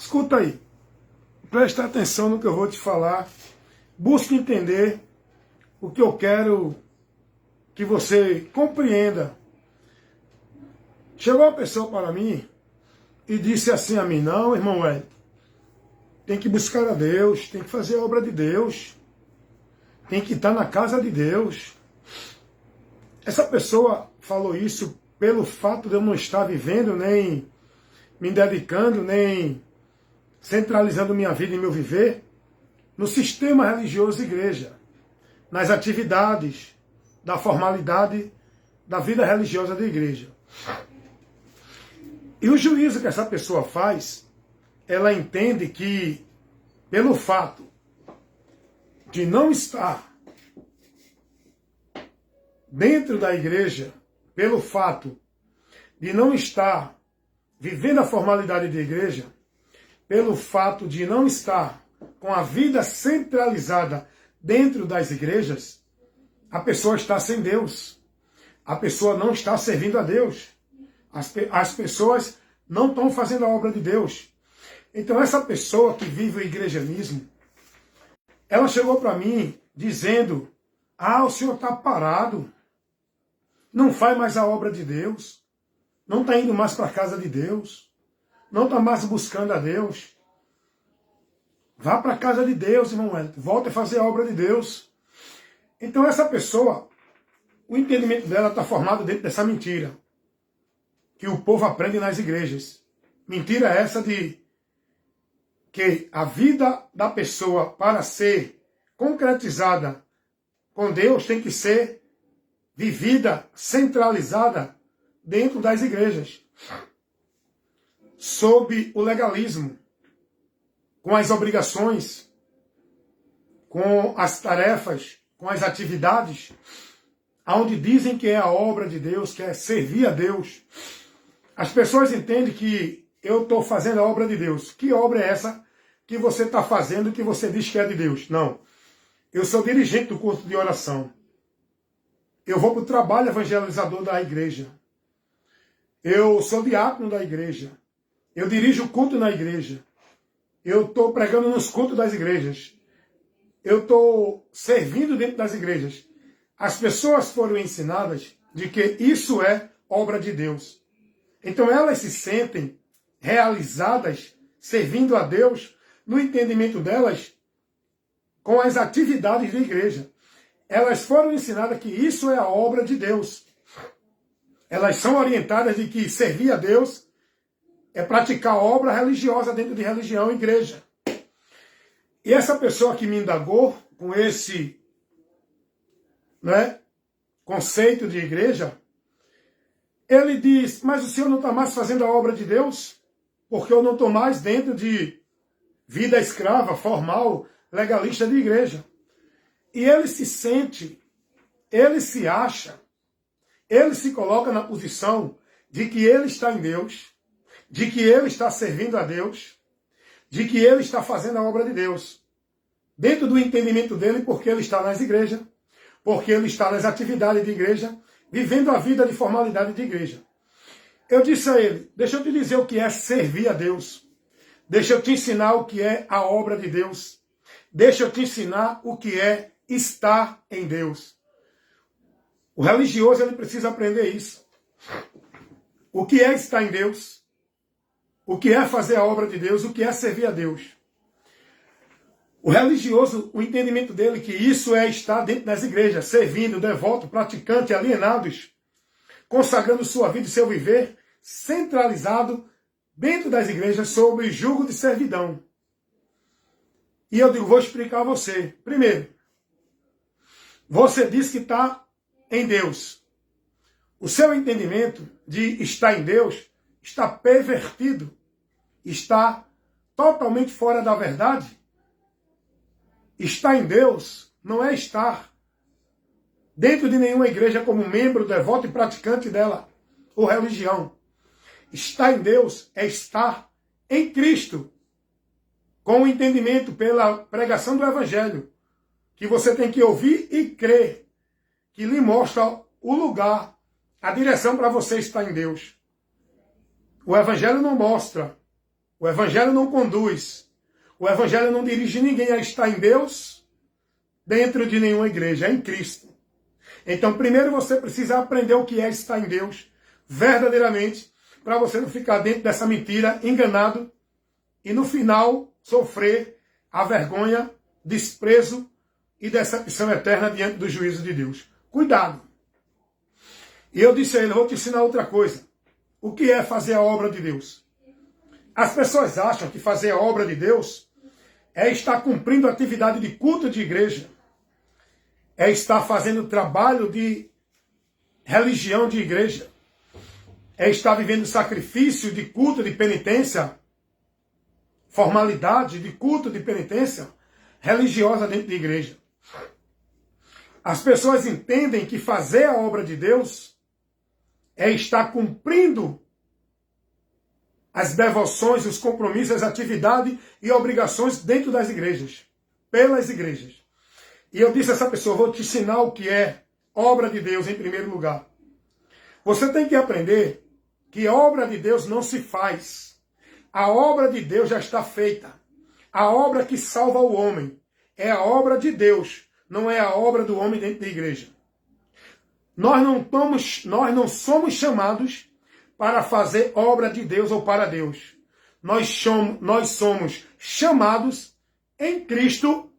Escuta aí, presta atenção no que eu vou te falar, busque entender o que eu quero que você compreenda. Chegou uma pessoa para mim e disse assim a mim: não, irmão Wellington, tem que buscar a Deus, tem que fazer a obra de Deus, tem que estar na casa de Deus. Essa pessoa falou isso pelo fato de eu não estar vivendo, nem me dedicando, nem centralizando minha vida e meu viver no sistema religioso igreja, nas atividades da formalidade da vida religiosa da igreja. E o juízo que essa pessoa faz, ela entende que, pelo fato de não estar dentro da igreja, pelo fato de não estar vivendo a formalidade da igreja, pelo fato de não estar com a vida centralizada dentro das igrejas, a pessoa está sem Deus. A pessoa não está servindo a Deus. As pessoas não estão fazendo a obra de Deus. Então essa pessoa que vive o igrejamismo, ela chegou para mim dizendo: o senhor está parado, não faz mais a obra de Deus, não está indo mais para a casa de Deus, não está mais buscando a Deus. Vá para a casa de Deus, irmão Wellington, volte a fazer a obra de Deus. Então essa pessoa, o entendimento dela está formado dentro dessa mentira que o povo aprende nas igrejas. Mentira essa de que a vida da pessoa, para ser concretizada com Deus, tem que ser vivida, centralizada dentro das igrejas, sob o legalismo, com as obrigações, com as tarefas, com as atividades, onde dizem que é a obra de Deus, que é servir a Deus. As pessoas entendem que eu estou fazendo a obra de Deus. Que obra é essa que você está fazendo, que você diz que é de Deus? Não. Eu sou dirigente do curso de oração. Eu vou para o trabalho evangelizador da igreja. Eu sou diácono da igreja. Eu dirijo o culto na igreja. Eu estou pregando nos cultos das igrejas. Eu estou servindo dentro das igrejas. As pessoas foram ensinadas de que isso é obra de Deus. Então elas se sentem realizadas, servindo a Deus, no entendimento delas, com as atividades da igreja. Elas foram ensinadas que isso é a obra de Deus. Elas são orientadas de que servir a Deus é praticar obra religiosa dentro de religião e igreja. E essa pessoa que me indagou com esse conceito de igreja, ele diz: mas o senhor não está mais fazendo a obra de Deus? Porque eu não estou mais dentro de vida escrava, formal, legalista de igreja. E ele se sente, ele se acha, ele se coloca na posição de que ele está em Deus, de que ele está servindo a Deus, de que ele está fazendo a obra de Deus. Dentro do entendimento dele, porque ele está nas igrejas, porque ele está nas atividades de igreja, vivendo a vida de formalidade de igreja. Eu disse a ele: deixa eu te dizer o que é servir a Deus. Deixa eu te ensinar o que é a obra de Deus. Deixa eu te ensinar o que é estar em Deus. O religioso, ele precisa aprender isso. O que é estar em Deus? O que é fazer a obra de Deus? O que é servir a Deus? O religioso, o entendimento dele que isso é estar dentro das igrejas, servindo, devoto, praticante, alienados, consagrando sua vida e seu viver, centralizado dentro das igrejas, sob julgo de servidão. E eu digo: vou explicar a você. Primeiro, você diz que está em Deus. O seu entendimento de estar em Deus está pervertido, está totalmente fora da verdade. Estar em Deus não é estar dentro de nenhuma igreja como membro, devoto e praticante dela, ou religião. Estar em Deus é estar em Cristo, com o entendimento pela pregação do Evangelho, que você tem que ouvir e crer, que lhe mostra o lugar, a direção para você estar em Deus. O Evangelho não mostra O Evangelho não conduz. O Evangelho não dirige ninguém a estar em Deus dentro de nenhuma igreja, é em Cristo. Então, primeiro você precisa aprender o que é estar em Deus verdadeiramente, para você não ficar dentro dessa mentira, enganado, e no final sofrer a vergonha, desprezo e decepção eterna diante do juízo de Deus. Cuidado! E eu disse a ele, vou te ensinar outra coisa. O que é fazer a obra de Deus? As pessoas acham que fazer a obra de Deus é estar cumprindo atividade de culto de igreja, é estar fazendo trabalho de religião de igreja, é estar vivendo sacrifício de culto de penitência, formalidade de culto de penitência religiosa dentro da igreja. As pessoas entendem que fazer a obra de Deus é estar cumprindo as devoções, os compromissos, as atividades e obrigações dentro das igrejas, pelas igrejas. E eu disse a essa pessoa, vou te ensinar o que é obra de Deus em primeiro lugar. Você tem que aprender que a obra de Deus não se faz. A obra de Deus já está feita. A obra que salva o homem é a obra de Deus, não é a obra do homem dentro da igreja. Nós não somos chamados para fazer obra de Deus ou para Deus. Nós somos chamados em Cristo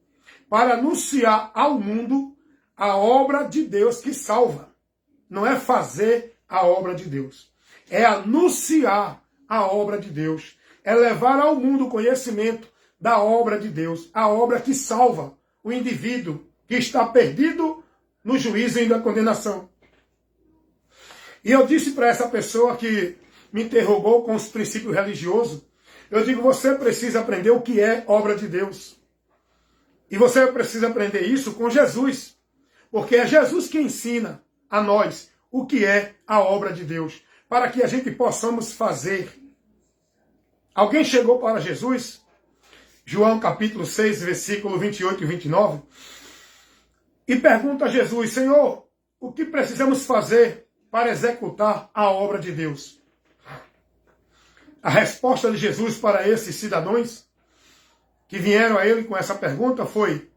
para anunciar ao mundo a obra de Deus que salva. Não é fazer a obra de Deus. É anunciar a obra de Deus. É levar ao mundo o conhecimento da obra de Deus. A obra que salva o indivíduo que está perdido no juízo e na condenação. E eu disse para essa pessoa que me interrogou com os princípios religiosos, eu digo, você precisa aprender o que é obra de Deus. E você precisa aprender isso com Jesus. Porque é Jesus que ensina a nós o que é a obra de Deus, para que a gente possamos fazer. Alguém chegou para Jesus, João capítulo 6, versículo 28 e 29, e pergunta a Jesus, Senhor, o que precisamos fazer para executar a obra de Deus? A resposta de Jesus para esses cidadãos que vieram a ele com essa pergunta foi,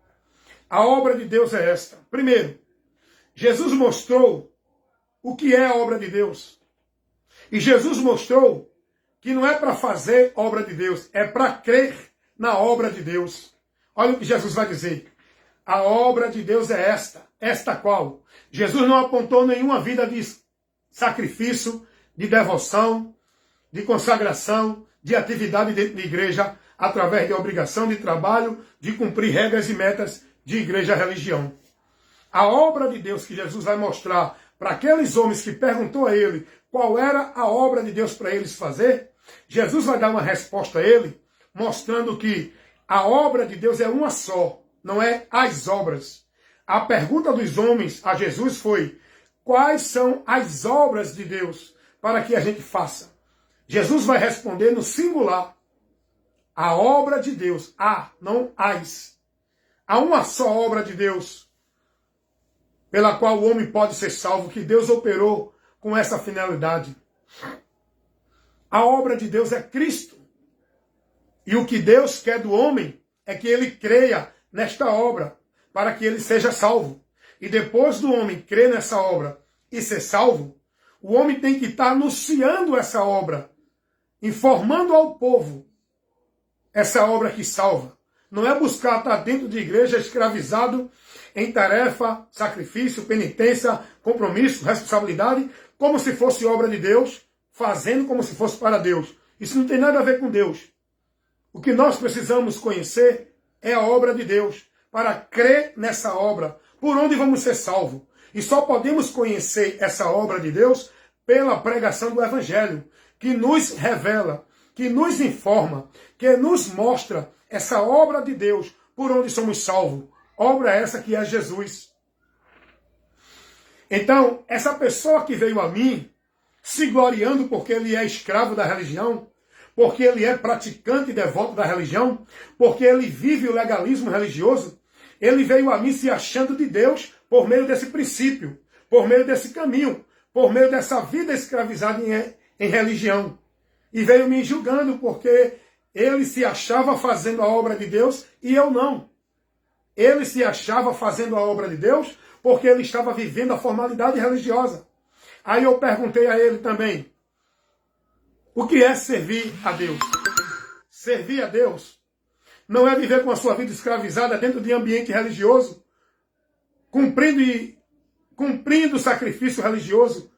a obra de Deus é esta. Primeiro, Jesus mostrou o que é a obra de Deus. E Jesus mostrou que não é para fazer obra de Deus, é para crer na obra de Deus. Olha o que Jesus vai dizer. A obra de Deus é esta. Esta qual? Jesus não apontou nenhuma vida de sacrifício, de devoção, de consagração, de atividade dentro da igreja, através de obrigação de trabalho, de cumprir regras e metas de igreja e religião. A obra de Deus que Jesus vai mostrar para aqueles homens que perguntou a ele qual era a obra de Deus para eles fazer, Jesus vai dar uma resposta a ele, mostrando que a obra de Deus é uma só, não é as obras. A pergunta dos homens a Jesus foi, quais são as obras de Deus para que a gente faça? Jesus vai responder no singular, a obra de Deus, não as. Há uma só obra de Deus pela qual o homem pode ser salvo, que Deus operou com essa finalidade. A obra de Deus é Cristo. E o que Deus quer do homem é que ele creia nesta obra, para que ele seja salvo. E depois do homem crer nessa obra e ser salvo, o homem tem que estar anunciando essa obra, informando ao povo essa obra que salva. Não é buscar estar dentro de igreja escravizado em tarefa, sacrifício, penitência, compromisso, responsabilidade, como se fosse obra de Deus, fazendo como se fosse para Deus. Isso não tem nada a ver com Deus. O que nós precisamos conhecer é a obra de Deus, para crer nessa obra, por onde vamos ser salvos. E só podemos conhecer essa obra de Deus pela pregação do Evangelho, que nos revela, que nos informa, que nos mostra essa obra de Deus, por onde somos salvos. Obra essa que é Jesus. Então, essa pessoa que veio a mim, se gloriando porque ele é escravo da religião, porque ele é praticante e devoto da religião, porque ele vive o legalismo religioso, ele veio a mim se achando de Deus por meio desse princípio, por meio desse caminho, por meio dessa vida escravizada em religião. E veio me julgando porque Ele se achava fazendo a obra de Deus e eu não. Ele se achava fazendo a obra de Deus porque ele estava vivendo a formalidade religiosa. Aí eu perguntei a ele também, o que é servir a Deus? Servir a Deus não é viver com a sua vida escravizada dentro de ambiente religioso, cumprindo sacrifício religioso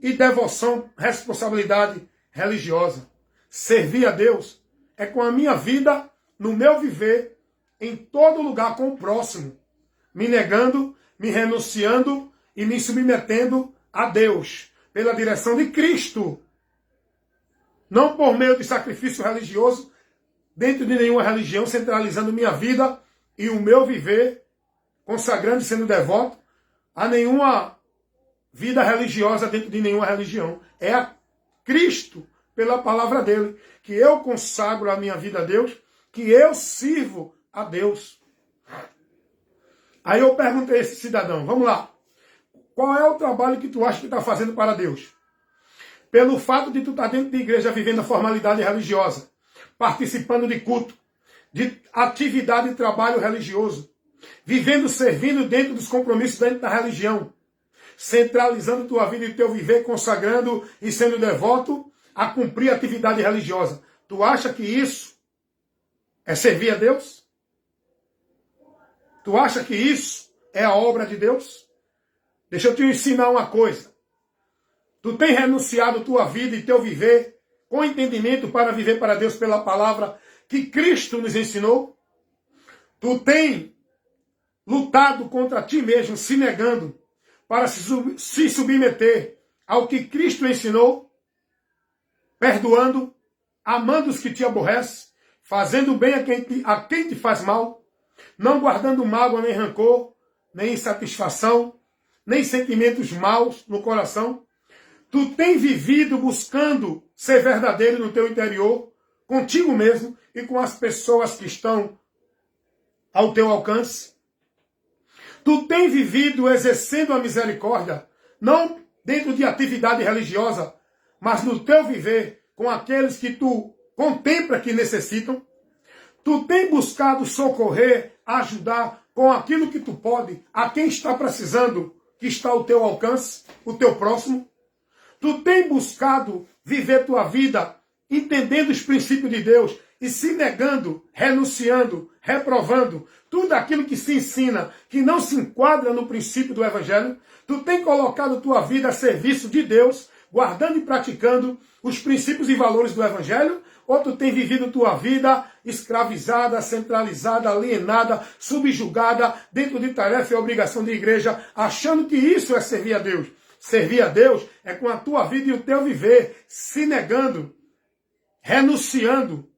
e devoção, responsabilidade religiosa. Servir a Deus é com a minha vida, no meu viver, em todo lugar com o próximo, me negando, me renunciando e me submetendo a Deus, pela direção de Cristo. Não por meio de sacrifício religioso, dentro de nenhuma religião, centralizando minha vida e o meu viver, consagrando e sendo devoto a nenhuma vida religiosa dentro de nenhuma religião. É a Cristo, pela palavra dele, que eu consagro a minha vida a Deus, que eu sirvo a Deus. Aí eu perguntei a esse cidadão, vamos lá, qual é o trabalho que tu acha que está fazendo para Deus? Pelo fato de tu estar dentro de igreja vivendo a formalidade religiosa, participando de culto, de atividade e trabalho religioso, vivendo, servindo dentro dos compromissos dentro da religião, centralizando tua vida e teu viver, consagrando e sendo devoto a cumprir a atividade religiosa. Tu acha que isso é servir a Deus? Tu acha que isso é a obra de Deus? Deixa eu te ensinar uma coisa. Tu tem renunciado tua vida e teu viver com entendimento para viver para Deus pela palavra que Cristo nos ensinou? Tu tem lutado contra ti mesmo, se negando para se submeter ao que Cristo ensinou? Perdoando, amando os que te aborrecem, fazendo bem a quem te faz mal, não guardando mágoa nem rancor, nem insatisfação, nem sentimentos maus no coração. Tu tem vivido buscando ser verdadeiro no teu interior, contigo mesmo e com as pessoas que estão ao teu alcance. Tu tem vivido exercendo a misericórdia, não dentro de atividade religiosa, mas no teu viver com aqueles que tu contempla que necessitam. Tu tem buscado socorrer, ajudar com aquilo que tu pode, a quem está precisando, que está ao teu alcance, o teu próximo. Tu tem buscado viver tua vida entendendo os princípios de Deus e se negando, renunciando, reprovando tudo aquilo que se ensina, que não se enquadra no princípio do Evangelho. Tu tem colocado tua vida a serviço de Deus, guardando e praticando os princípios e valores do Evangelho, ou tu tem vivido tua vida escravizada, centralizada, alienada, subjugada, dentro de tarefa e obrigação de igreja, achando que isso é servir a Deus. Servir a Deus é com a tua vida e o teu viver, se negando, renunciando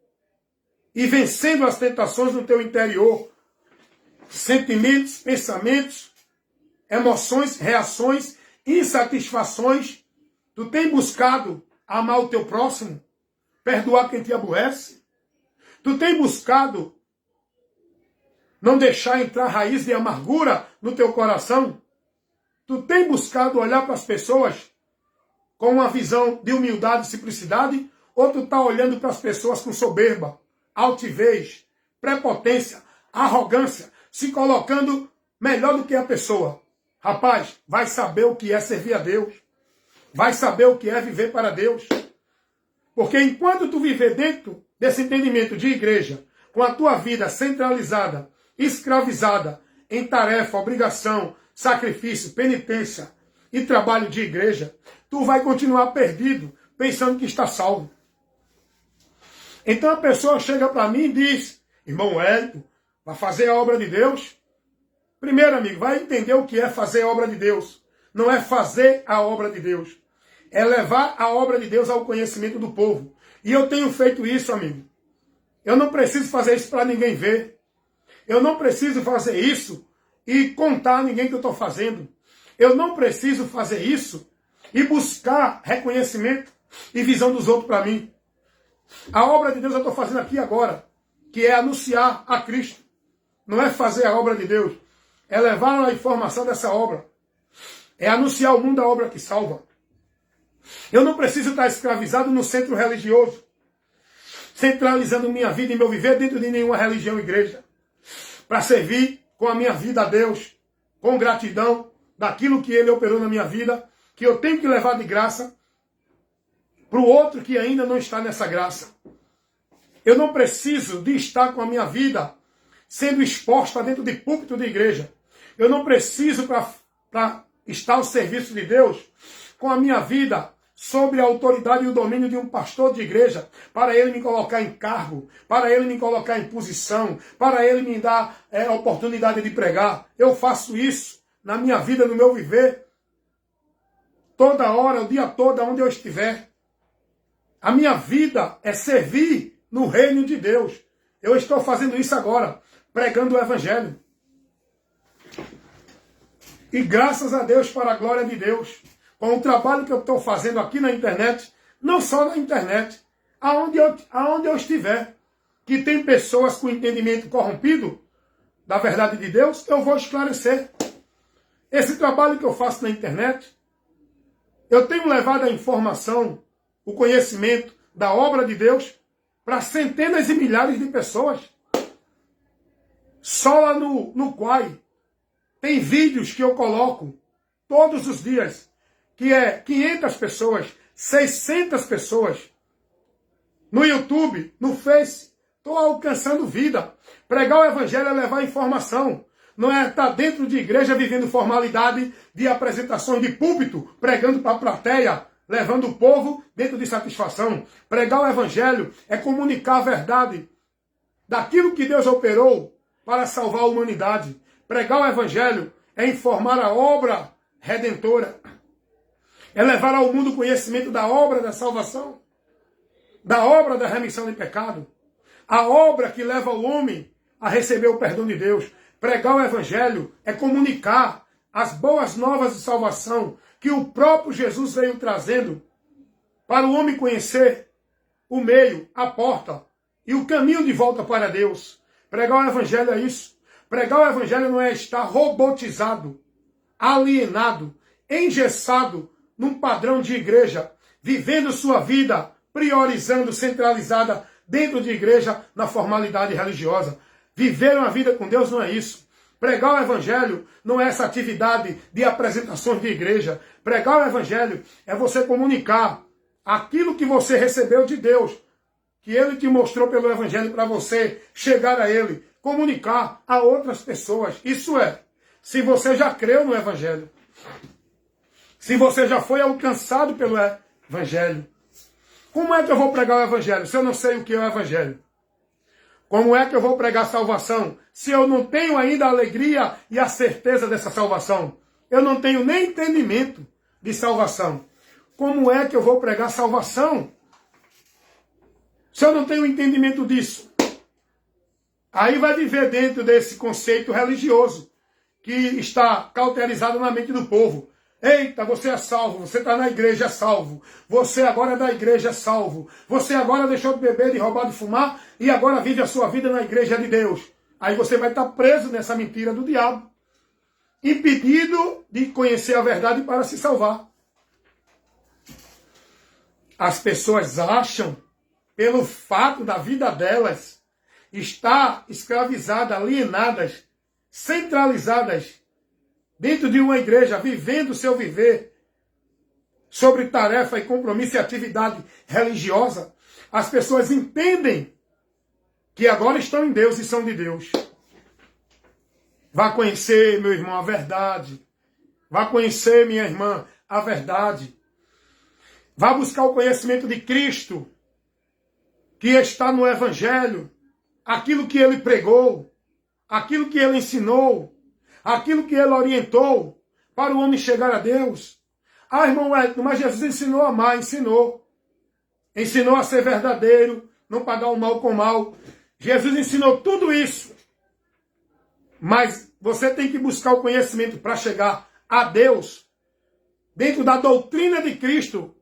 e vencendo as tentações no teu interior. Sentimentos, pensamentos, emoções, reações, insatisfações. Tu tem buscado amar o teu próximo, perdoar quem te aborrece. Tu tem buscado não deixar entrar raiz de amargura no teu coração. Tu tem buscado olhar para as pessoas com uma visão de humildade e simplicidade, ou tu está olhando para as pessoas com soberba, altivez, prepotência, arrogância, se colocando melhor do que a pessoa. Rapaz, vai saber o que é servir a Deus. Vai saber o que é viver para Deus. Porque enquanto tu viver dentro desse entendimento de igreja, com a tua vida centralizada, escravizada em tarefa, obrigação, sacrifício, penitência e trabalho de igreja, tu vai continuar perdido, pensando que está salvo. Então a pessoa chega para mim e diz, irmão Hélio, vai fazer a obra de Deus? Primeiro, amigo, vai entender o que é fazer a obra de Deus. Não é fazer a obra de Deus. É levar a obra de Deus ao conhecimento do povo. E eu tenho feito isso, amigo. Eu não preciso fazer isso para ninguém ver. Eu não preciso fazer isso e contar a ninguém que eu estou fazendo. Eu não preciso fazer isso e buscar reconhecimento e visão dos outros para mim. A obra de Deus eu estou fazendo aqui agora, que é anunciar a Cristo. Não é fazer a obra de Deus. É levar a informação dessa obra. É anunciar ao mundo a obra que salva. Eu não preciso estar escravizado no centro religioso, centralizando minha vida e meu viver dentro de nenhuma religião ou igreja, para servir com a minha vida a Deus, com gratidão daquilo que Ele operou na minha vida, que eu tenho que levar de graça para o outro que ainda não está nessa graça. Eu não preciso de estar com a minha vida sendo exposta dentro de púlpito de igreja. Eu não preciso para estar ao serviço de Deus com a minha vida sobre a autoridade e o domínio de um pastor de igreja, para ele me colocar em cargo, para ele me colocar em posição, para ele me dar a oportunidade de pregar. Eu faço isso na minha vida, no meu viver, toda hora, o dia todo, onde eu estiver. A minha vida é servir no reino de Deus. Eu estou fazendo isso agora, pregando o Evangelho. E graças a Deus, para a glória de Deus, com o trabalho que eu estou fazendo aqui na internet, não só na internet, aonde eu estiver, que tem pessoas com entendimento corrompido da verdade de Deus, eu vou esclarecer. Esse trabalho que eu faço na internet, eu tenho levado a informação, o conhecimento da obra de Deus para centenas e milhares de pessoas. Só lá no Quai tem vídeos que eu coloco todos os dias, que é 500 pessoas, 600 pessoas. No YouTube, no Face, estou alcançando vida. Pregar o Evangelho é levar informação. Não é estar dentro de igreja vivendo formalidade de apresentações de púlpito, pregando para a plateia, levando o povo dentro de satisfação. Pregar o Evangelho é comunicar a verdade daquilo que Deus operou para salvar a humanidade. Pregar o Evangelho é informar a obra redentora. É levar ao mundo o conhecimento da obra da salvação, da obra da remissão de pecado, a obra que leva o homem a receber o perdão de Deus. Pregar o Evangelho é comunicar as boas novas de salvação que o próprio Jesus veio trazendo para o homem conhecer o meio, a porta e o caminho de volta para Deus. Pregar o Evangelho é isso. Pregar o Evangelho não é estar robotizado, alienado, engessado num padrão de igreja, vivendo sua vida, priorizando, centralizada dentro de igreja na formalidade religiosa. Viver uma vida com Deus não é isso. Pregar o Evangelho não é essa atividade de apresentações de igreja. Pregar o Evangelho é você comunicar aquilo que você recebeu de Deus, que Ele te mostrou pelo Evangelho para você chegar a Ele, comunicar a outras pessoas. Isso é, se você já creu no Evangelho, se você já foi alcançado pelo Evangelho. Como é que eu vou pregar o Evangelho se eu não sei o que é o Evangelho? Como é que eu vou pregar salvação se eu não tenho ainda a alegria e a certeza dessa salvação? Eu não tenho nem entendimento de salvação. Como é que eu vou pregar salvação se eu não tenho entendimento disso? Aí vai viver dentro desse conceito religioso que está cauterizado na mente do povo. Eita, você é salvo, você está na igreja, é salvo. Você agora é da igreja, é salvo. Você agora deixou de beber, de roubar, de fumar e agora vive a sua vida na igreja de Deus. Aí você vai estar preso nessa mentira do diabo, impedido de conhecer a verdade para se salvar. As pessoas acham, pelo fato da vida delas estar escravizadas, alienadas, centralizadas dentro de uma igreja, vivendo o seu viver sobre tarefa e compromisso e atividade religiosa, as pessoas entendem que agora estão em Deus e são de Deus. Vá conhecer, meu irmão, a verdade. Vá conhecer, minha irmã, a verdade. Vá buscar o conhecimento de Cristo, que está no Evangelho, aquilo que Ele pregou, aquilo que Ele ensinou, aquilo que Ele orientou para o homem chegar a Deus. Ah, irmão, mas Jesus ensinou a amar, ensinou. Ensinou a ser verdadeiro, não pagar o mal com o mal. Jesus ensinou tudo isso. Mas você tem que buscar o conhecimento para chegar a Deus, dentro da doutrina de Cristo,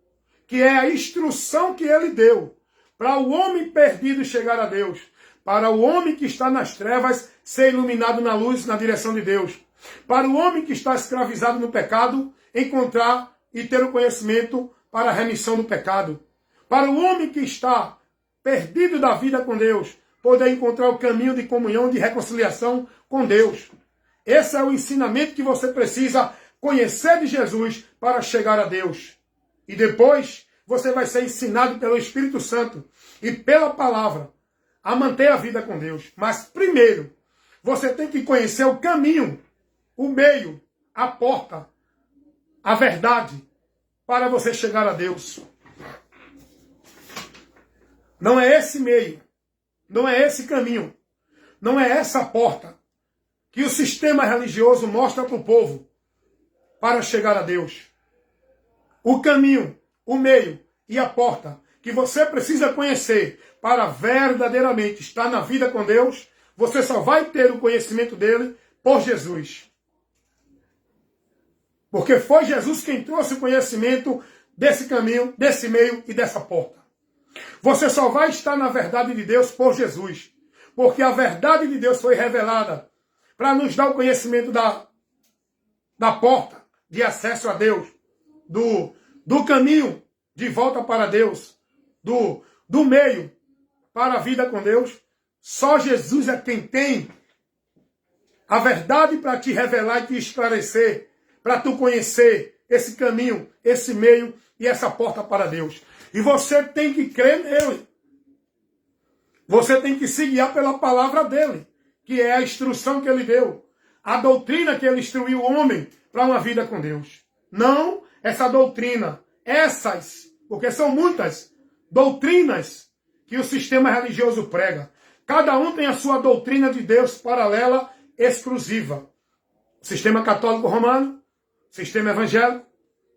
que é a instrução que Ele deu para o homem perdido chegar a Deus, para o homem que está nas trevas ser iluminado na luz, na direção de Deus, para o homem que está escravizado no pecado encontrar e ter o conhecimento para a remissão do pecado, para o homem que está perdido da vida com Deus, poder encontrar o caminho de comunhão, de reconciliação com Deus. Esse é o ensinamento que você precisa conhecer de Jesus para chegar a Deus. E depois você vai ser ensinado pelo Espírito Santo e pela palavra a manter a vida com Deus. Mas primeiro, você tem que conhecer o caminho, o meio, a porta, a verdade, para você chegar a Deus. Não é esse meio, não é esse caminho, não é essa porta que o sistema religioso mostra para o povo para chegar a Deus. O caminho, o meio e a porta que você precisa conhecer para verdadeiramente estar na vida com Deus, você só vai ter o conhecimento dele por Jesus. Porque foi Jesus quem trouxe o conhecimento desse caminho, desse meio e dessa porta. Você só vai estar na verdade de Deus por Jesus. Porque a verdade de Deus foi revelada para nos dar o conhecimento da porta de acesso a Deus, do caminho de volta para Deus, do meio para a vida com Deus. Só Jesus é quem tem a verdade para te revelar e te esclarecer, para tu conhecer esse caminho, esse meio e essa porta para Deus. E você tem que crer nele. Você tem que se guiar pela palavra dele, que é a instrução que ele deu, a doutrina que ele instruiu o homem para uma vida com Deus. Não essa doutrina, essas, porque são muitas doutrinas que o sistema religioso prega. Cada um tem a sua doutrina de Deus paralela, exclusiva. Sistema católico romano, sistema evangélico,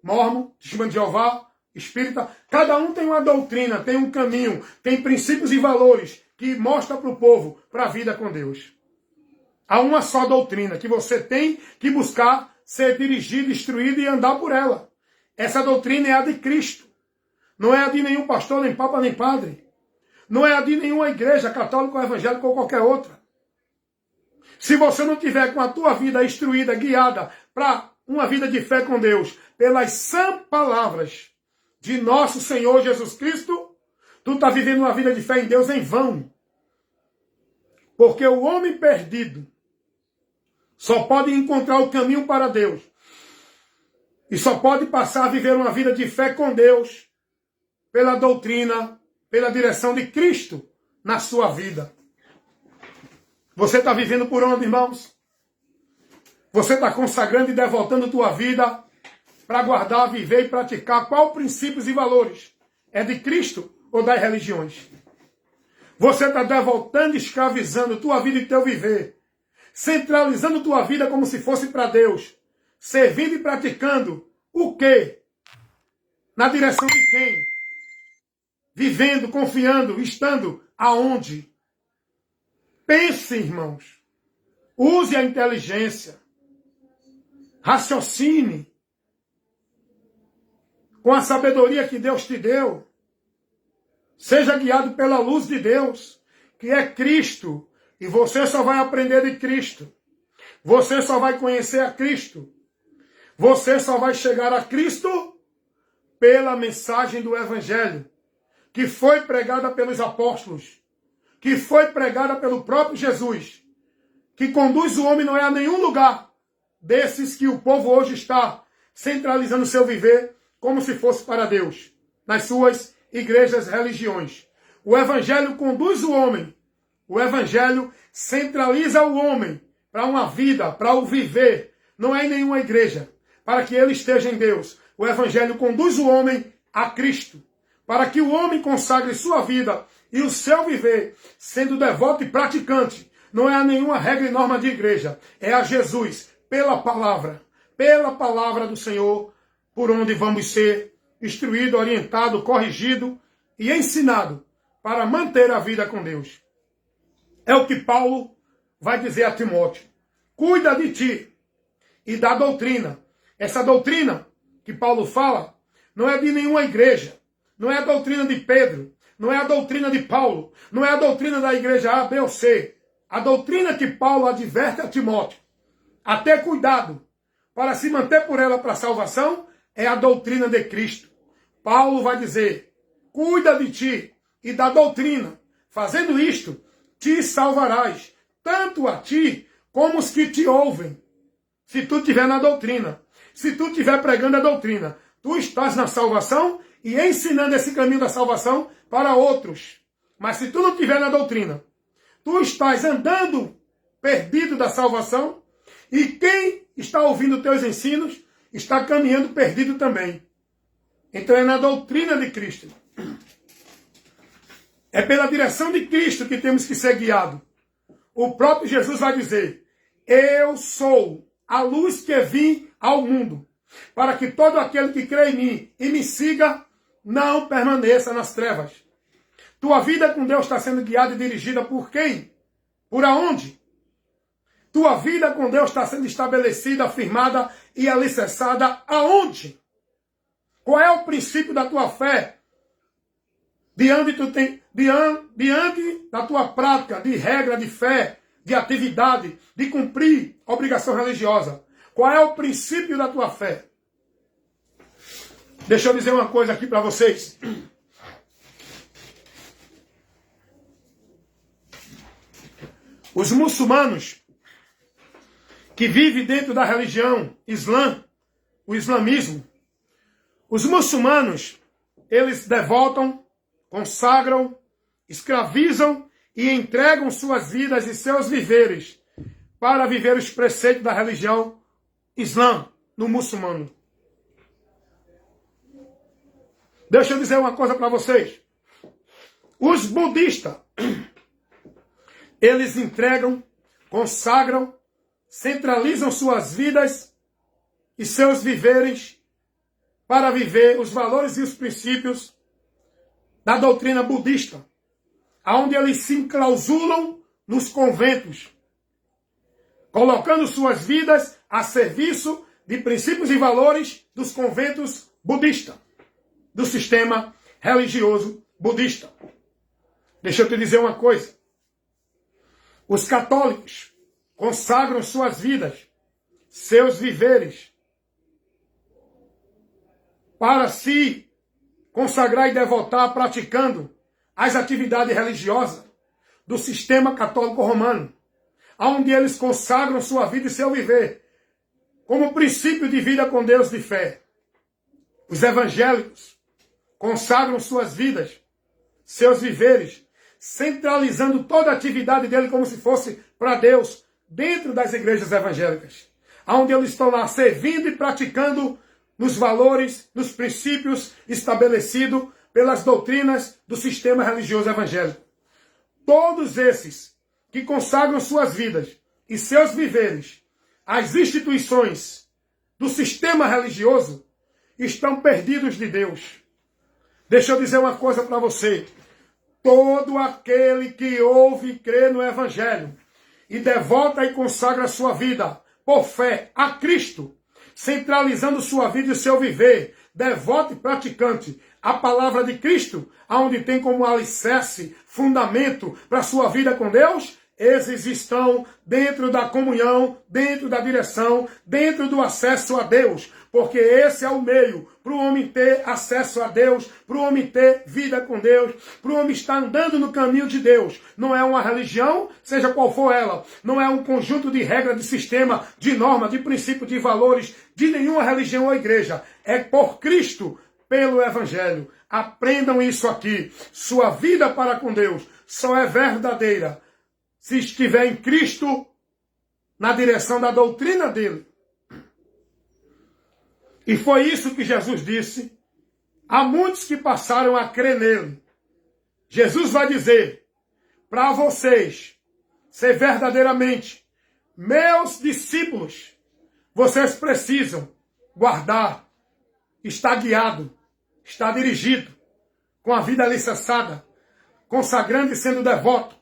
mórmon, testemunho de Jeová, espírita. Cada um tem uma doutrina, tem um caminho, tem princípios e valores que mostra para o povo, para a vida com Deus. Há uma só doutrina que você tem que buscar ser dirigido, instruído e andar por ela. Essa doutrina é a de Cristo. Não é a de nenhum pastor, nem papa, nem padre. Não é a de nenhuma igreja, católica ou evangélica ou qualquer outra. Se você não tiver com a tua vida instruída, guiada para uma vida de fé com Deus, pelas sãs palavras de nosso Senhor Jesus Cristo, tu está vivendo uma vida de fé em Deus em vão. Porque o homem perdido só pode encontrar o caminho para Deus. E só pode passar a viver uma vida de fé com Deus pela doutrina, pela direção de Cristo na sua vida. Você está vivendo por onde, irmãos? Você está consagrando e devotando tua vida para guardar, viver e praticar qual princípios e valores? É de Cristo ou das religiões? Você está devotando e escravizando tua vida e teu viver, centralizando tua vida como se fosse para Deus, servindo e praticando o quê? Na direção de quem? Vivendo, confiando, estando aonde? Pense, irmãos. Use a inteligência. Raciocine. Com a sabedoria que Deus te deu. Seja guiado pela luz de Deus, que é Cristo. E você só vai aprender de Cristo. Você só vai conhecer a Cristo. Você só vai chegar a Cristo pela mensagem do Evangelho, que foi pregada pelos apóstolos, que foi pregada pelo próprio Jesus, que conduz o homem não é a nenhum lugar desses que o povo hoje está centralizando seu viver como se fosse para Deus, nas suas igrejas, religiões. O Evangelho conduz o homem. O Evangelho centraliza o homem para uma vida, para o viver. Não é em nenhuma igreja, para que ele esteja em Deus. O Evangelho conduz o homem a Cristo, para que o homem consagre sua vida e o seu viver, sendo devoto e praticante. Não é a nenhuma regra e norma de igreja, é a Jesus, pela palavra do Senhor, por onde vamos ser instruído, orientado, corrigido e ensinado para manter a vida com Deus. É o que Paulo vai dizer a Timóteo. Cuida de ti e da doutrina. Essa doutrina que Paulo fala não é de nenhuma igreja. Não é a doutrina de Pedro. Não é a doutrina de Paulo. Não é a doutrina da igreja A, B ou C. A doutrina que Paulo adverte a Timóteo a ter cuidado para se manter por ela para a salvação é a doutrina de Cristo. Paulo vai dizer, cuida de ti e da doutrina. Fazendo isto, te salvarás, tanto a ti como os que te ouvem. Se tu estiver na doutrina, se tu estiver pregando a doutrina, tu estás na salvação e ensinando esse caminho da salvação para outros. Mas se tu não estiver na doutrina, tu estás andando perdido da salvação e quem está ouvindo teus ensinos está caminhando perdido também. Então é na doutrina de Cristo. É pela direção de Cristo que temos que ser guiados. O próprio Jesus vai dizer, eu sou a luz que vim ao mundo, para que todo aquele que crê em mim e me siga, não permaneça nas trevas. Tua vida com Deus está sendo guiada e dirigida por quem? Por aonde? Tua vida com Deus está sendo estabelecida, afirmada e alicerçada aonde? Qual é o princípio da tua fé? Diante da tua prática de regra, de fé, de atividade, de cumprir obrigação religiosa. Qual é o princípio da tua fé? Deixa eu dizer uma coisa aqui para vocês. Os muçulmanos que vivem dentro da religião islã, o islamismo, os muçulmanos, eles devotam, consagram, escravizam e entregam suas vidas e seus viveres para viver os preceitos da religião islã, no muçulmano. Deixa eu dizer uma coisa para vocês. Os budistas, eles entregam, consagram, centralizam suas vidas e seus viveres para viver os valores e os princípios da doutrina budista, onde eles se enclausulam nos conventos, colocando suas vidas a serviço de princípios e valores dos conventos budistas, do sistema religioso budista. Deixa eu te dizer uma coisa. Os católicos consagram suas vidas, seus viveres, para se consagrar e devotar praticando as atividades religiosas do sistema católico romano, onde eles consagram sua vida e seu viver como princípio de vida com Deus de fé. Os evangélicos consagram suas vidas, seus viveres, centralizando toda a atividade dele como se fosse para Deus, dentro das igrejas evangélicas, onde eles estão lá servindo e praticando nos valores, nos princípios estabelecidos pelas doutrinas do sistema religioso evangélico. Todos esses que consagram suas vidas e seus viveres às instituições do sistema religioso estão perdidos de Deus. Deixa eu dizer uma coisa para você. Todo aquele que ouve e crê no Evangelho e devota e consagra sua vida por fé a Cristo, centralizando sua vida e seu viver, devoto e praticante, a palavra de Cristo, onde tem como alicerce, fundamento para sua vida com Deus, esses estão dentro da comunhão, dentro da direção, dentro do acesso a Deus. Porque esse é o meio para o homem ter acesso a Deus, para o homem ter vida com Deus, para o homem estar andando no caminho de Deus. Não é uma religião, seja qual for ela. Não é um conjunto de regras, de sistema, de norma, de princípio, de valores, de nenhuma religião ou igreja. É por Cristo, pelo Evangelho. Aprendam isso aqui. Sua vida para com Deus só é verdadeira se estiver em Cristo, na direção da doutrina dele. E foi isso que Jesus disse a muitos que passaram a crer nele. Jesus vai dizer, para vocês ser verdadeiramente meus discípulos, vocês precisam guardar, estar guiado, estar dirigido, com a vida alicerçada, consagrando e sendo devoto,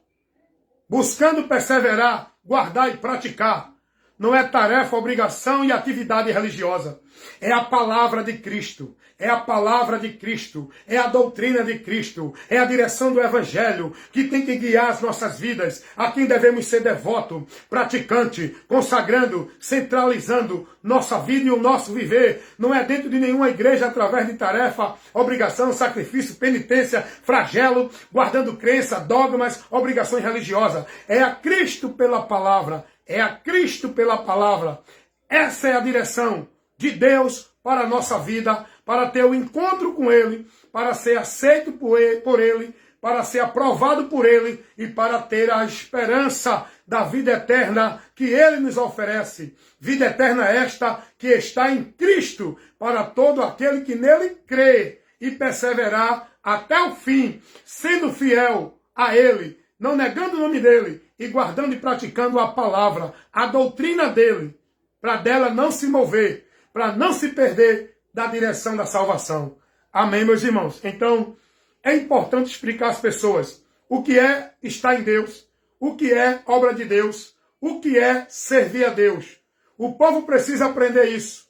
buscando perseverar, guardar e praticar não é tarefa, obrigação e atividade religiosa. É a palavra de Cristo. É a palavra de Cristo. É a doutrina de Cristo. É a direção do Evangelho que tem que guiar as nossas vidas. A quem devemos ser devoto, praticante, consagrando, centralizando nossa vida e o nosso viver. Não é dentro de nenhuma igreja através de tarefa, obrigação, sacrifício, penitência, flagelo, guardando crença, dogmas, obrigações religiosas. É a Cristo pela palavra. É a Cristo pela palavra. Essa é a direção de Deus para a nossa vida, para ter o encontro com Ele, para ser aceito por Ele, para ser aprovado por Ele e para ter a esperança da vida eterna que Ele nos oferece. Vida eterna esta que está em Cristo para todo aquele que nele crê e perseverar até o fim, sendo fiel a Ele, não negando o nome dEle e guardando e praticando a palavra, a doutrina dEle, para dela não se mover, para não se perder da direção da salvação. Amém, meus irmãos? Então, é importante explicar às pessoas o que é estar em Deus, o que é obra de Deus, o que é servir a Deus. O povo precisa aprender isso.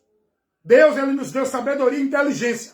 Deus, Ele nos deu sabedoria e inteligência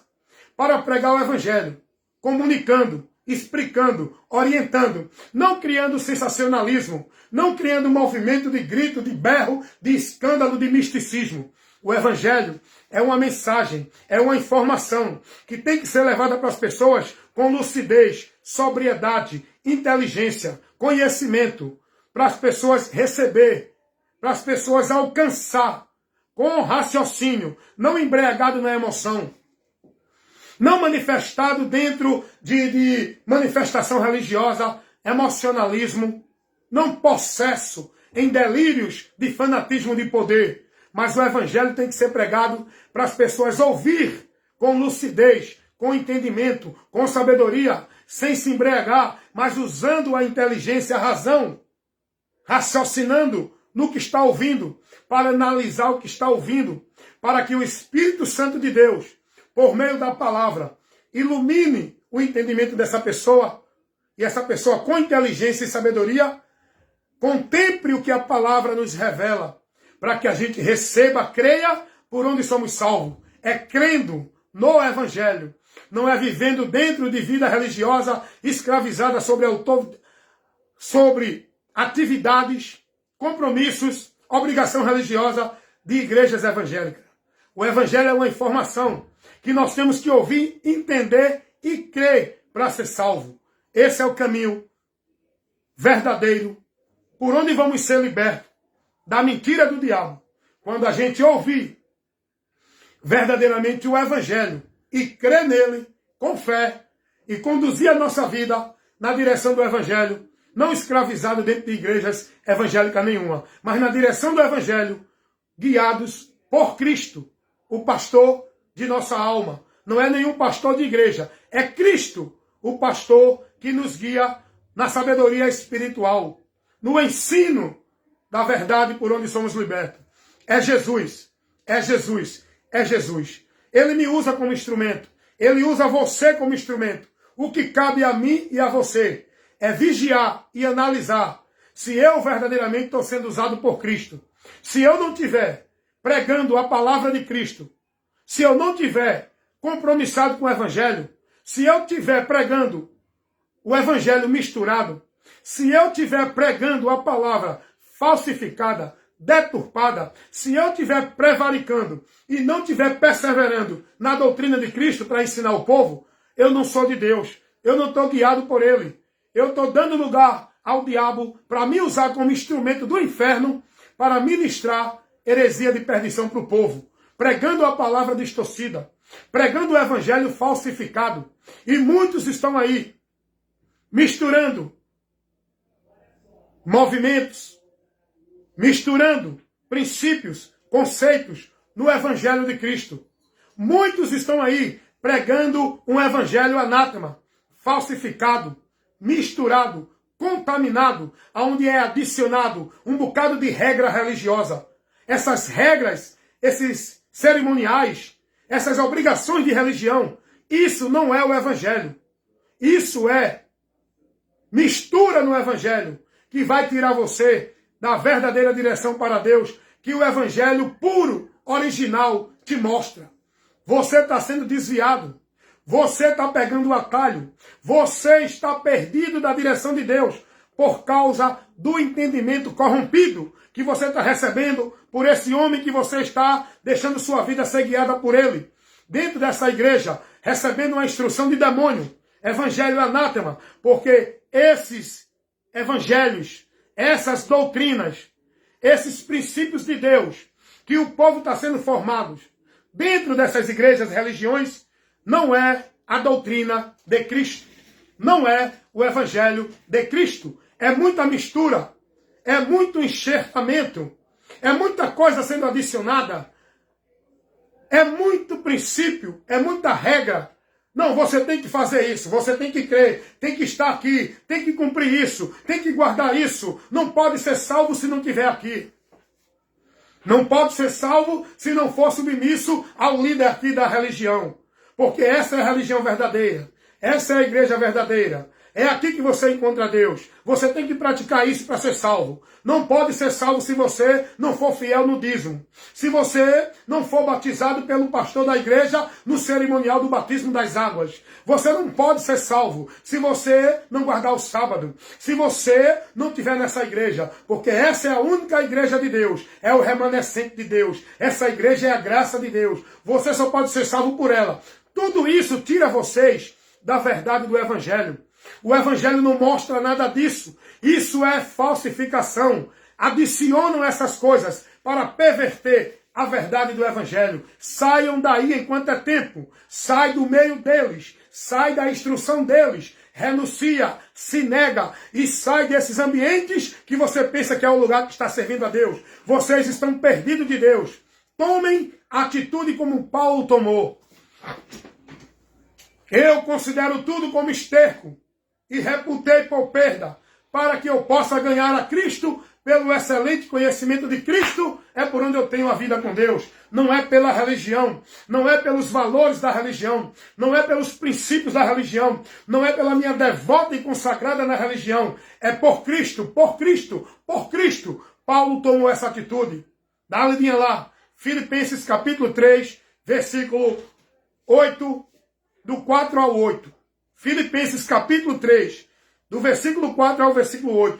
para pregar o Evangelho, comunicando, explicando, orientando, não criando sensacionalismo, não criando movimento de grito, de berro, de escândalo, de misticismo. O Evangelho é uma mensagem, é uma informação que tem que ser levada para as pessoas com lucidez, sobriedade, inteligência, conhecimento, para as pessoas receber, para as pessoas alcançar, com raciocínio, não embriagado na emoção, não manifestado dentro de manifestação religiosa, emocionalismo, não possesso em delírios de fanatismo de poder. Mas o Evangelho tem que ser pregado para as pessoas ouvir com lucidez, com entendimento, com sabedoria, sem se embriagar, mas usando a inteligência, a razão, raciocinando no que está ouvindo, para analisar o que está ouvindo, para que o Espírito Santo de Deus, por meio da palavra, ilumine o entendimento dessa pessoa, e essa pessoa com inteligência e sabedoria, contemple o que a palavra nos revela, para que a gente receba, creia por onde somos salvos. É crendo no Evangelho. Não é vivendo dentro de vida religiosa escravizada sobre atividades, compromissos, obrigação religiosa de igrejas evangélicas. O Evangelho é uma informação que nós temos que ouvir, entender e crer para ser salvo. Esse é o caminho verdadeiro por onde vamos ser libertos da mentira do diabo, quando a gente ouvir verdadeiramente o Evangelho e crer nele com fé e conduzir a nossa vida na direção do Evangelho, não escravizado dentro de igrejas evangélicas nenhuma, mas na direção do Evangelho, guiados por Cristo, o pastor de nossa alma. Não é nenhum pastor de igreja, é Cristo, o pastor que nos guia na sabedoria espiritual, no ensino da verdade por onde somos libertos. É Jesus, é Jesus, é Jesus. Ele me usa como instrumento. Ele usa você como instrumento. O que cabe a mim e a você é vigiar e analisar se eu verdadeiramente estou sendo usado por Cristo. Se eu não estiver pregando a palavra de Cristo, se eu não estiver compromissado com o Evangelho, se eu estiver pregando o Evangelho misturado, se eu estiver pregando a palavra falsificada, deturpada, se eu estiver prevaricando e não estiver perseverando na doutrina de Cristo para ensinar o povo, eu não sou de Deus, eu não estou guiado por Ele. Eu estou dando lugar ao diabo para me usar como instrumento do inferno para ministrar heresia de perdição para o povo, pregando a palavra distorcida, pregando o evangelho falsificado. E muitos estão aí misturando movimentos, misturando princípios, conceitos no Evangelho de Cristo. Muitos estão aí pregando um evangelho anátema, falsificado, misturado, contaminado, aonde é adicionado um bocado de regra religiosa. Essas regras, esses cerimoniais, essas obrigações de religião, isso não é o Evangelho. Isso é mistura no Evangelho, que vai tirar você da verdadeira direção para Deus, que o evangelho puro, original, te mostra. Você está sendo desviado. Você está pegando o atalho. Você está perdido da direção de Deus por causa do entendimento corrompido que você está recebendo por esse homem que você está deixando sua vida ser guiada por ele. Dentro dessa igreja, recebendo uma instrução de demônio. Evangelho anátema. Porque esses evangelhos, essas doutrinas, esses princípios de Deus, que o povo está sendo formado dentro dessas igrejas, religiões, não é a doutrina de Cristo. Não é o evangelho de Cristo. É muita mistura. É muito enxertamento. É muita coisa sendo adicionada. É muito princípio. É muita regra. Não, você tem que fazer isso. Você tem que crer. Tem que estar aqui. Tem que cumprir isso. Tem que guardar isso. Não pode ser salvo se não estiver aqui. Não pode ser salvo se não for submisso ao líder aqui da religião. Porque essa é a religião verdadeira. Essa é a igreja verdadeira. É aqui que você encontra Deus. Você tem que praticar isso para ser salvo. Não pode ser salvo se você não for fiel no dízimo. Se você não for batizado pelo pastor da igreja no cerimonial do batismo das águas. Você não pode ser salvo se você não guardar o sábado. Se você não estiver nessa igreja. Porque essa é a única igreja de Deus. É o remanescente de Deus. Essa igreja é a graça de Deus. Você só pode ser salvo por ela. Tudo isso tira vocês da verdade do evangelho. O evangelho não mostra nada disso. Isso é falsificação. Adicionam essas coisas para perverter a verdade do evangelho. Saiam daí enquanto é tempo. Sai do meio deles. Sai da instrução deles. Renuncia, se nega e sai desses ambientes que você pensa que é o lugar que está servindo a Deus. Vocês estão perdidos de Deus. Tomem atitude como Paulo tomou. Eu considero tudo como esterco e reputei por perda, para que eu possa ganhar a Cristo pelo excelente conhecimento de Cristo, é por onde eu tenho a vida com Deus. Não é pela religião, não é pelos valores da religião, não é pelos princípios da religião, não é pela minha devota e consagrada na religião. É por Cristo, por Cristo, por Cristo. Paulo tomou essa atitude. Dá uma olhadinha lá, Filipenses capítulo 3, versículo 8, do 4 ao 8. Filipenses capítulo 3, do versículo 4 ao versículo 8.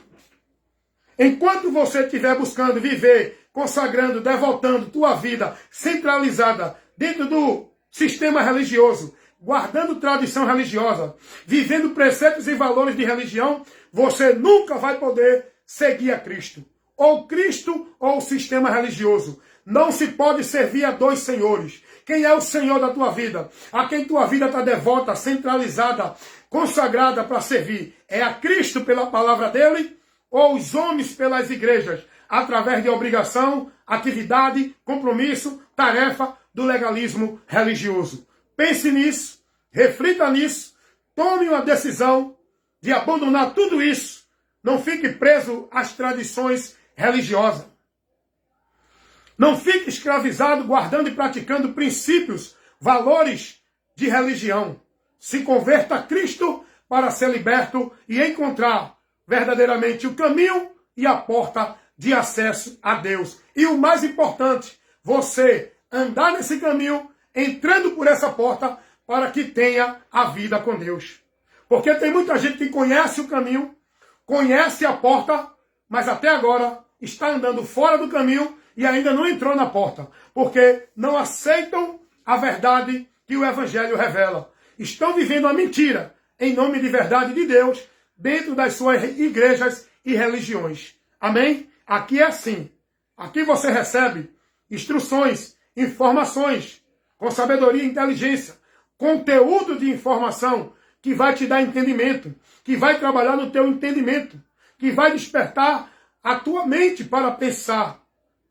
Enquanto você estiver buscando viver, consagrando, devotando tua vida centralizada dentro do sistema religioso, guardando tradição religiosa, vivendo preceitos e valores de religião, você nunca vai poder seguir a Cristo. Ou Cristo ou o sistema religioso. Não se pode servir a dois senhores. Quem é o Senhor da tua vida? A quem tua vida está devota, centralizada, consagrada para servir? É a Cristo pela palavra dele ou os homens pelas igrejas? Através de obrigação, atividade, compromisso, tarefa do legalismo religioso. Pense nisso, reflita nisso, tome uma decisão de abandonar tudo isso. Não fique preso às tradições religiosas. Não fique escravizado, guardando e praticando princípios, valores de religião. Se converta a Cristo para ser liberto e encontrar verdadeiramente o caminho e a porta de acesso a Deus. E o mais importante, você andar nesse caminho, entrando por essa porta, para que tenha a vida com Deus. Porque tem muita gente que conhece o caminho, conhece a porta, mas até agora está andando fora do caminho e ainda não entrou na porta, porque não aceitam a verdade que o Evangelho revela. Estão vivendo a mentira em nome de verdade de Deus dentro das suas igrejas e religiões. Amém? Aqui é assim. Aqui você recebe instruções, informações, com sabedoria e inteligência, conteúdo de informação que vai te dar entendimento, que vai trabalhar no teu entendimento, que vai despertar a tua mente para pensar,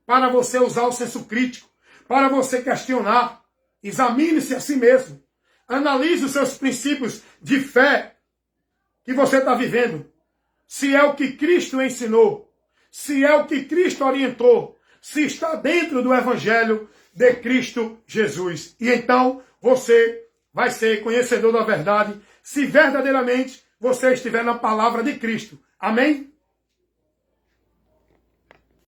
para você usar o senso crítico, para você questionar. Examine-se a si mesmo. Analise os seus princípios de fé que você está vivendo. Se é o que Cristo ensinou, se é o que Cristo orientou, se está dentro do Evangelho de Cristo Jesus. E então você vai ser conhecedor da verdade, se verdadeiramente você estiver na palavra de Cristo. Amém?